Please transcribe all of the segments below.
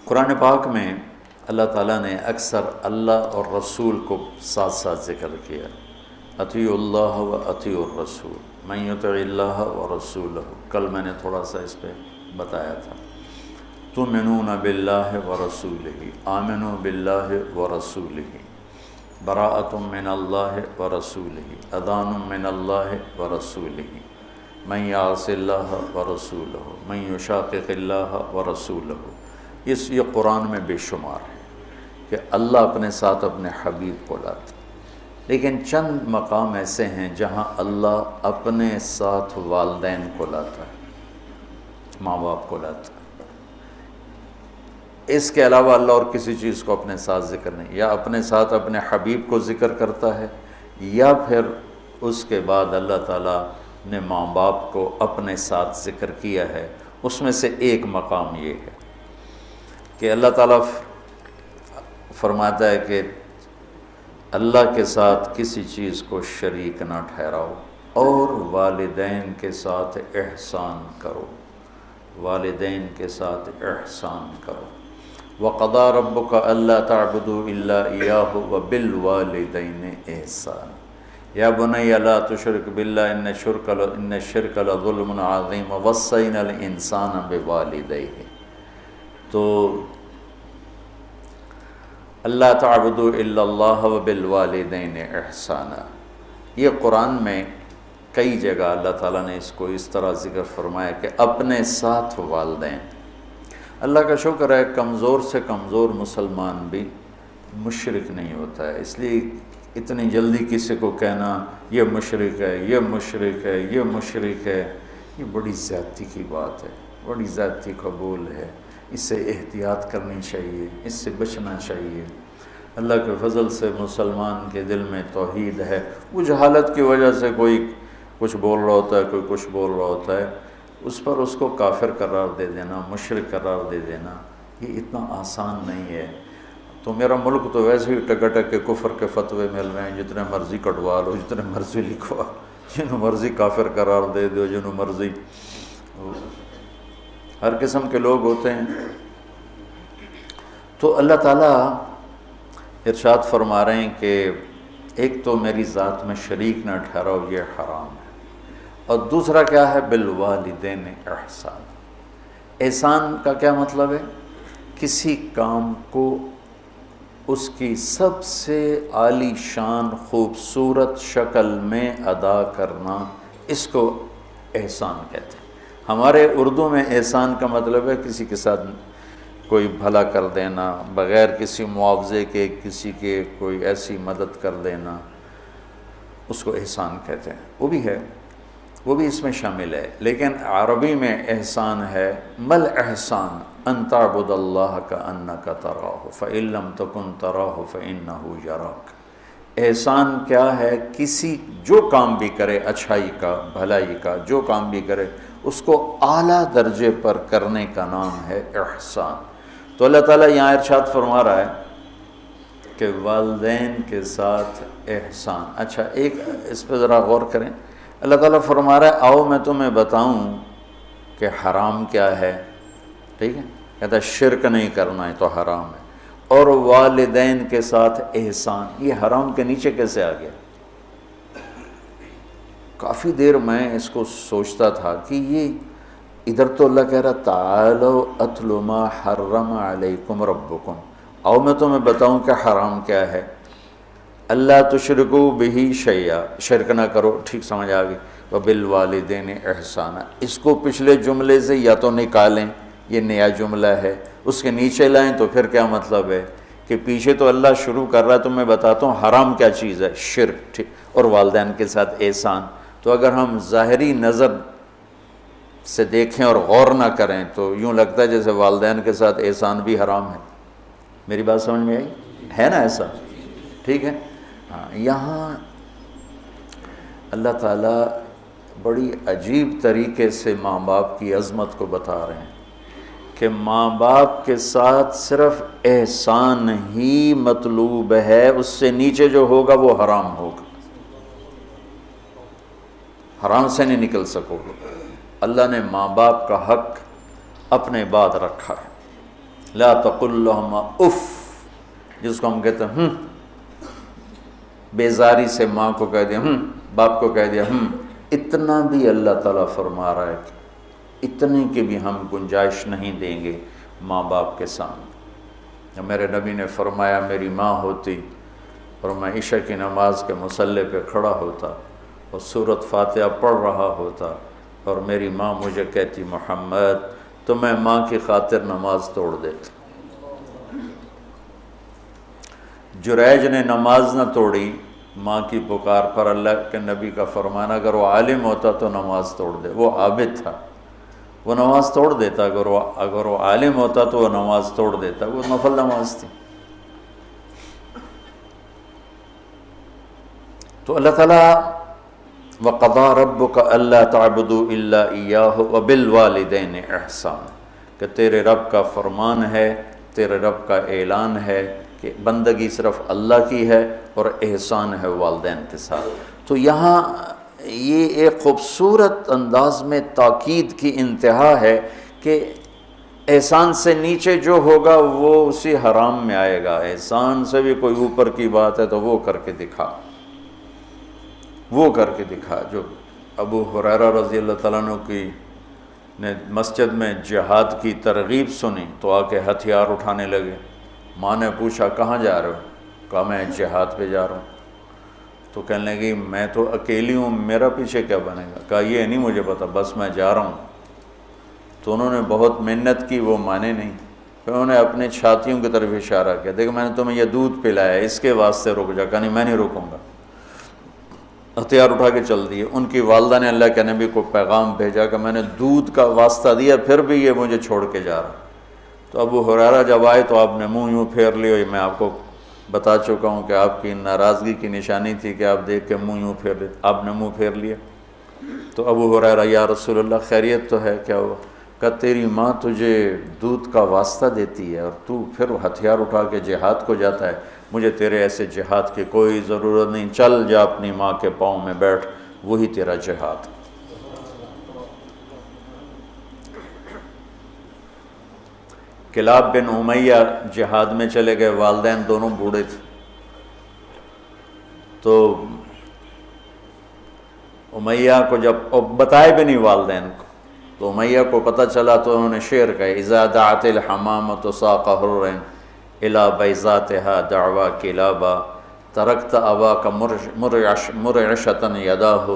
قرآن پاک میں اللہ تعالیٰ نے اکثر اللہ اور رسول کو ساتھ ساتھ ذکر کیا، اطیعوا اللہ و اطیعوا الرسول من یطع اللہ و رسولہ۔ کل میں نے تھوڑا سا اس پہ بتایا تھا، تؤمنون باللہ و رسولہ، آمنوا باللہ و رسولہ، براءۃ من اللہ و رسولہ، اذان من اللہ و رسولہ، من یعص اللہ و رسولہ، من یشاقق اللہ و رسولہ۔ یہ قرآن میں بے شمار ہے کہ اللہ اپنے ساتھ اپنے حبیب کو لاتا، لیکن چند مقام ایسے ہیں جہاں اللہ اپنے ساتھ والدین کو لاتا ہے، ماں باپ کو لاتا ہے۔ اس کے علاوہ اللہ اور کسی چیز کو اپنے ساتھ ذکر نہیں، یا اپنے ساتھ اپنے حبیب کو ذکر کرتا ہے، یا پھر اس کے بعد اللہ تعالیٰ نے ماں باپ کو اپنے ساتھ ذکر کیا ہے۔ اس میں سے ایک مقام یہ ہے کہ اللہ تعالیٰ فرماتا ہے کہ اللہ کے ساتھ کسی چیز کو شریک نہ ٹھہراؤ اور والدین کے ساتھ احسان کرو، والدین کے ساتھ احسان کرو۔ وَقَضَىٰ رَبُّكَ أَلَّا تَعْبُدُوا إِلَّا إِيَّاهُ وَبِالْوَالِدَيْنِ إِحْسَانًا يَا بُنَيَّ لَا تُشْرِكْ بِاللَّهِ إِنَّ الشِّرْكَ لَظُلْمٌ عَظِيمٌ وَوَصَّيْنَا الْإِنسَانَ بِوَالِدَيْهِ۔ تو اللہ تعبدوا الا اللہ وبالوالدین احسانا، یہ قرآن میں کئی جگہ اللہ تعالیٰ نے اس کو اس طرح ذکر فرمایا کہ اپنے ساتھ والدین۔ اللہ کا شکر ہے کمزور سے کمزور مسلمان بھی مشرک نہیں ہوتا ہے، اس لیے اتنی جلدی کسی کو کہنا یہ مشرک ہے، یہ مشرک ہے، یہ مشرک ہے، یہ بڑی زیادتی کی بات ہے، بڑی زیادتی قبول ہے۔ اس سے احتیاط کرنی چاہیے، اس سے بچنا چاہیے۔ اللہ کے فضل سے مسلمان کے دل میں توحید ہے، وہ جہالت کی وجہ سے کوئی کچھ بول رہا ہوتا ہے، کوئی کچھ بول رہا ہوتا ہے، اس پر اس کو کافر قرار دے دینا، مشرک قرار دے دینا، یہ اتنا آسان نہیں ہے۔ تو میرا ملک تو ویسے ہی ٹکٹک کے کفر کے فتوے مل رہے ہیں، جتنے مرضی کٹوا لو، جتنے مرضی لکھوا، جنہوں مرضی کافر قرار دے دو، جنہوں مرضی، ہر قسم کے لوگ ہوتے ہیں۔ تو اللہ تعالیٰ ارشاد فرما رہے ہیں کہ ایک تو میری ذات میں شریک نہ ٹھہراؤ، یہ حرام ہے، اور دوسرا کیا ہے؟ بالوالدین احسان۔ احسان کا کیا مطلب ہے؟ کسی کام کو اس کی سب سے عالی شان خوبصورت شکل میں ادا کرنا، اس کو احسان کہتے ہیں۔ ہمارے اردو میں احسان کا مطلب ہے کسی کے ساتھ کوئی بھلا کر دینا، بغیر کسی معاوضے کے کسی کے کوئی ایسی مدد کر دینا، اس کو احسان کہتے ہیں۔ وہ بھی ہے، وہ بھی اس میں شامل ہے، لیکن عربی میں احسان ہے مل احسان ان تعبد اللہ کأنک تراہ فإن لم تکن تراہ فإنہ یراک۔ احسان کیا ہے؟ کسی جو کام بھی کرے، اچھائی کا، بھلائی کا جو کام بھی کرے، اس کو اعلیٰ درجے پر کرنے کا نام ہے احسان۔ تو اللہ تعالیٰ یہاں ارشاد فرما رہا ہے کہ والدین کے ساتھ احسان۔ اچھا ایک اس پہ ذرا غور کریں، اللہ تعالیٰ فرما رہا ہے آؤ میں تمہیں بتاؤں کہ حرام کیا ہے، ٹھیک ہے؟ کہتا ہے شرک نہیں کرنا ہے تو حرام ہے، اور والدین کے ساتھ احسان، یہ حرام کے نیچے کیسے آ گیا؟ کافی دیر میں اس کو سوچتا تھا کہ یہ ادھر تو اللہ کہہ رہا تعالوا اتل ما حرم علیکم ربکم، آؤ میں تمہیں بتاؤں کہ حرام کیا ہے، اللہ تشرکوا بہ شیئا، شرک نہ کرو، ٹھیک سمجھ آ گئی، وبالوالدین احسانا۔ اس کو پچھلے جملے سے یا تو نکالیں، یہ نیا جملہ ہے، اس کے نیچے لائیں تو پھر کیا مطلب ہے کہ پیچھے تو اللہ شروع کر رہا ہے، تو میں بتاتا ہوں حرام کیا چیز ہے، شرک، ٹھیک، اور والدین کے ساتھ احسان۔ تو اگر ہم ظاہری نظر سے دیکھیں اور غور نہ کریں تو یوں لگتا ہے جیسے والدین کے ساتھ احسان بھی حرام ہے۔ میری بات سمجھ میں آئی ہے نا؟ ایسا ٹھیک ہے؟ ہاں، یہاں اللہ تعالیٰ بڑی عجیب طریقے سے ماں باپ کی عظمت کو بتا رہے ہیں کہ ماں باپ کے ساتھ صرف احسان ہی مطلوب ہے، اس سے نیچے جو ہوگا وہ حرام ہوگا، حرام سے نہیں نکل سکو گے۔ اللہ نے ماں باپ کا حق اپنے بعد رکھا ہے، لا تقل لهما اف، جس کو ہم کہتے ہیں بیزاری سے ماں کو کہہ دیا باپ کو کہہ دیا اتنا بھی اللہ تعالیٰ فرما رہا ہے کہ اتنے کی بھی ہم گنجائش نہیں دیں گے ماں باپ کے سامنے۔ میرے نبی نے فرمایا میری ماں ہوتی اور میں عشاء کی نماز کے مصلی پہ کھڑا ہوتا اور سورۃ فاتحہ پڑھ رہا ہوتا اور میری ماں مجھے کہتی محمد، تو میں ماں کی خاطر نماز توڑ دیتا۔ جریج نے نماز نہ توڑی ماں کی پکار پر، اللہ کے نبی کا فرمانا اگر وہ عالم ہوتا تو نماز توڑ دے، وہ عابد تھا وہ نماز توڑ دیتا، اگر وہ عالم ہوتا تو وہ نماز توڑ دیتا، وہ نفل نماز تھی۔ تو اللہ تعالیٰ وَقَضَىٰ رَبُّكَ أَلَّا تَعْبُدُوا إِلَّا إِيَّاهُ وَبِالْوَالِدَيْنِ إِحْسَانًا، کہ تیرے رب کا فرمان ہے، تیرے رب کا اعلان ہے کہ بندگی صرف اللہ کی ہے اور احسان ہے والدین کے ساتھ۔ تو یہاں یہ ایک خوبصورت انداز میں تاکید کی انتہا ہے کہ احسان سے نیچے جو ہوگا وہ اسی حرام میں آئے گا، احسان سے بھی کوئی اوپر کی بات ہے تو وہ کر کے دکھا، وہ کر کے دکھا۔ جو ابو ہریرہ رضی اللہ تعالیٰ عنہ کی نے مسجد میں جہاد کی ترغیب سنی تو آ کے ہتھیار اٹھانے لگے۔ ماں نے پوچھا کہاں جا رہے ہو؟ کہا میں جہاد پہ جا رہا ہوں۔ تو کہنے لگی میں تو اکیلی ہوں، میرا پیچھے کیا بنے گا؟ کہا یہ نہیں مجھے پتا، بس میں جا رہا ہوں۔ تو انہوں نے بہت محنت کی، وہ مانے نہیں، پھر انہوں نے اپنے چھاتیوں کی طرف اشارہ کیا، دیکھ میں نے تمہیں یہ دودھ پلایا ہے، اس کے واسطے رک جا۔ کہا نہیں میں نہیں رکوں گا، ہتھیار اٹھا کے چل دیے۔ ان کی والدہ نے اللہ کے نبی کو پیغام بھیجا کہ میں نے دودھ کا واسطہ دیا پھر بھی یہ مجھے چھوڑ کے جا رہا۔ تو ابو ہریرہ جب آئے تو آپ نے منہ یوں پھیر لیا، میں آپ کو بتا چکا ہوں کہ آپ کی ناراضگی کی نشانی تھی کہ آپ دیکھ کے منہ یوں پھیر لیتے، آپ نے منہ پھیر لیا۔ تو ابو ہریرہ یا رسول اللہ خیریت تو ہے؟ کیا ہوا؟ کہ تیری ماں تجھے دودھ کا واسطہ دیتی ہے اور تو پھر ہتھیار اٹھا کے جہاد کو جاتا ہے، مجھے تیرے ایسے جہاد کی کوئی ضرورت نہیں، چل جا اپنی ماں کے پاؤں میں بیٹھ، وہی تیرا جہاد۔ کلاب بن امیہ جہاد میں چلے گئے، والدین دونوں بوڑھے تھے، تو امیہ کو جب بتائے بھی نہیں والدین کو، تو امیہ کو پتہ چلا تو انہوں نے شعر کہا اذا دعت الحمامۃ ساق حر الی بیضاتها دعوا کلابا ترکت اباک مرعشۃ یداہ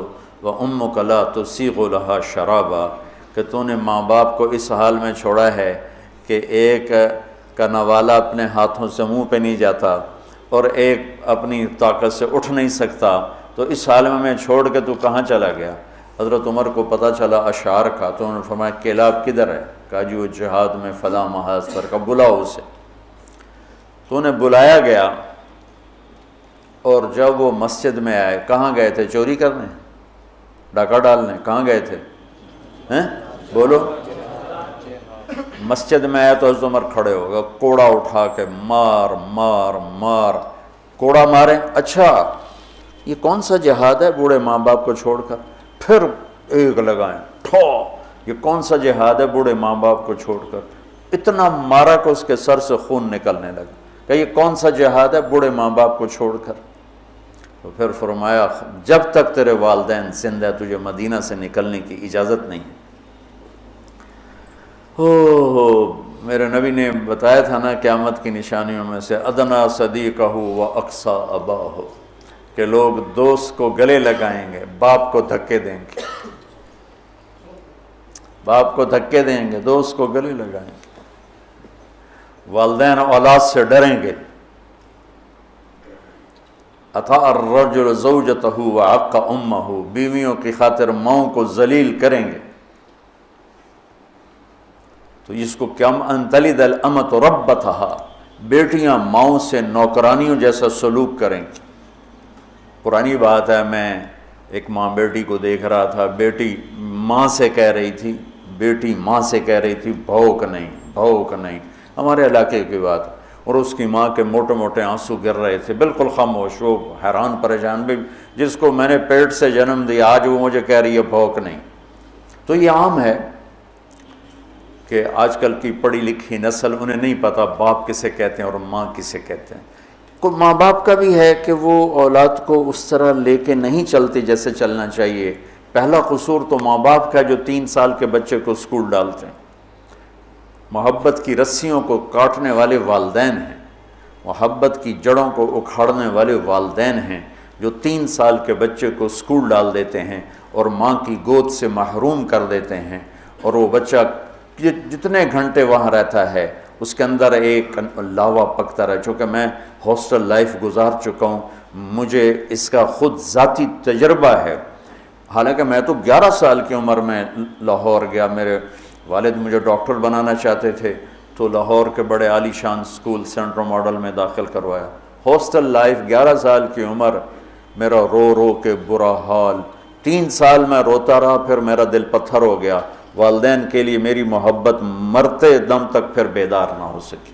وامک لا تسیغ لها شرابا، کہ تو نے ماں باپ کو اس حال میں چھوڑا ہے کہ ایک کا نوالا اپنے ہاتھوں سے منہ پہ نہیں جاتا اور ایک اپنی طاقت سے اٹھ نہیں سکتا، تو اس حال میں چھوڑ کے تو کہاں چلا گیا؟ حضرت عمر کو پتہ چلا اشعار کا، تو انہوں نے فرمایا کلاب کدھر ہے؟ کہا جی وہ جہاد میں فلاں محاذ پر، کا بلاؤ اسے۔ تو انہیں بلایا گیا، اور جب وہ مسجد میں آئے، کہاں گئے تھے؟ چوری کرنے، ڈاکہ ڈالنے؟ کہاں گئے تھے؟ بولو۔ مسجد میں آئے تو حضرت عمر کھڑے ہو گئے، کوڑا اٹھا کے مار مار مار، کوڑا مارے، اچھا یہ کون سا جہاد ہے بوڑھے ماں باپ کو چھوڑ کر؟ پھر ایک لگائیں ٹھو، یہ کون سا جہاد ہے بوڑھے ماں باپ کو چھوڑ کر؟ اتنا مارا کہ اس کے سر سے خون نکلنے لگا کہ یہ کون سا جہاد ہے بوڑھے ماں باپ کو چھوڑ کر؟ تو پھر فرمایا جب تک تیرے والدین زندہ تجھے مدینہ سے نکلنے کی اجازت نہیں۔ میرے نبی نے بتایا تھا نا قیامت کی نشانیوں میں سے ادنا صدیقہ و اقصا اباہ، کہ لوگ دوست کو گلے لگائیں گے، باپ کو دھکے دیں گے، باپ کو دھکے دیں گے، دوست کو گلے لگائیں گے، والدین اولاد سے ڈریں گے۔ اطاع الرجل زوجتہ وعق امہ، بیویوں کی خاطر ماؤں کو ذلیل کریں گے۔ تو اس کو کیا انتلد الامۃ ربتھا، بیٹیاں ماؤں سے نوکرانیوں جیسا سلوک کریں گی۔ پرانی بات ہے، میں ایک ماں بیٹی کو دیکھ رہا تھا، بیٹی ماں سے کہہ رہی تھی، بیٹی ماں سے کہہ رہی تھی بھوک نہیں بھوک نہیں، ہمارے علاقے کی بات، اور اس کی ماں کے موٹے موٹے آنسو گر رہے تھے، بالکل خاموش، وہ حیران پریشان بھی، جس کو میں نے پیٹ سے جنم دیا آج وہ مجھے کہہ رہی ہے بھوک نہیں۔ تو یہ عام ہے کہ کہ آج کل کی پڑھی لکھی نسل انہیں نہیں پتہ باپ کسے کہتے ہیں اور ماں کسے کہتے ہیں۔ کوئی ماں باپ کا بھی ہے کہ وہ اولاد کو اس طرح لے کے نہیں چلتے جیسے چلنا چاہیے۔ پہلا قصور تو ماں باپ کا جو 3 سال کے بچے کو اسکول ڈالتے ہیں۔ محبت کی رسیوں کو کاٹنے والے والدین ہیں، محبت کی جڑوں کو اکھاڑنے والے والدین ہیں جو 3 سال کے بچے کو اسکول ڈال دیتے ہیں اور ماں کی گود سے محروم کر دیتے ہیں، اور وہ بچہ جتنے گھنٹے وہاں رہتا ہے اس کے اندر ایک لاوا پکتا رہا۔ چونکہ میں ہاسٹل لائف گزار چکا ہوں، مجھے اس کا خود ذاتی تجربہ ہے۔ حالانکہ میں تو 11 سال کی عمر میں لاہور گیا، میرے والد مجھے ڈاکٹر بنانا چاہتے تھے تو لاہور کے بڑے عالی شان سکول سینٹرل ماڈل میں داخل کروایا۔ ہاسٹل لائف 11 سال کی عمر، میرا رو رو کے برا حال، 3 سال میں روتا رہا، پھر میرا دل پتھر ہو گیا۔ والدین کے لیے میری محبت مرتے دم تک پھر بیدار نہ ہو سکی۔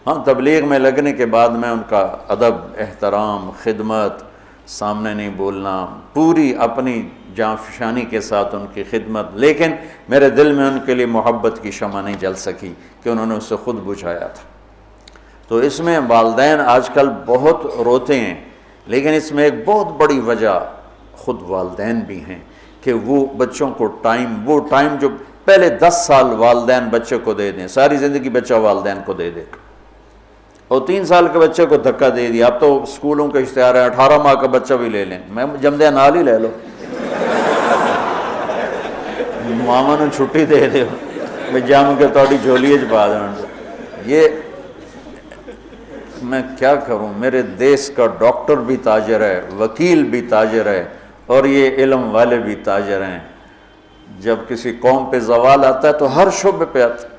ہاں، تبلیغ میں لگنے کے بعد میں ان کا ادب، احترام، خدمت، سامنے نہیں بولنا، پوری اپنی جاں فشانی کے ساتھ ان کی خدمت، لیکن میرے دل میں ان کے لیے محبت کی شمع نہیں جل سکی کہ انہوں نے اسے خود بجھایا تھا۔ تو اس میں والدین آج کل بہت روتے ہیں، لیکن اس میں ایک بہت بڑی وجہ خود والدین بھی ہیں کہ وہ بچوں کو وہ ٹائم جو پہلے 10 سال والدین بچے کو دے دیں، ساری زندگی بچہ والدین کو دے دے، اور 3 سال کے بچے کو دھکا دے دیا۔ اب تو اسکولوں کا اشتہار ہے 18 ماہ کا بچہ بھی لے لیں، میں جمدے نال ہی لے لو، ماما نے چھٹی دے دے میں جم کے تھوڑی جھولی چ پا دیں۔ یہ میں کیا کروں، میرے دیس کا ڈاکٹر بھی تاجر ہے، وکیل بھی تاجر ہے، اور یہ علم والے بھی تاجر ہیں۔ جب کسی قوم پہ زوال آتا ہے تو ہر شعبے پہ آتا ہے۔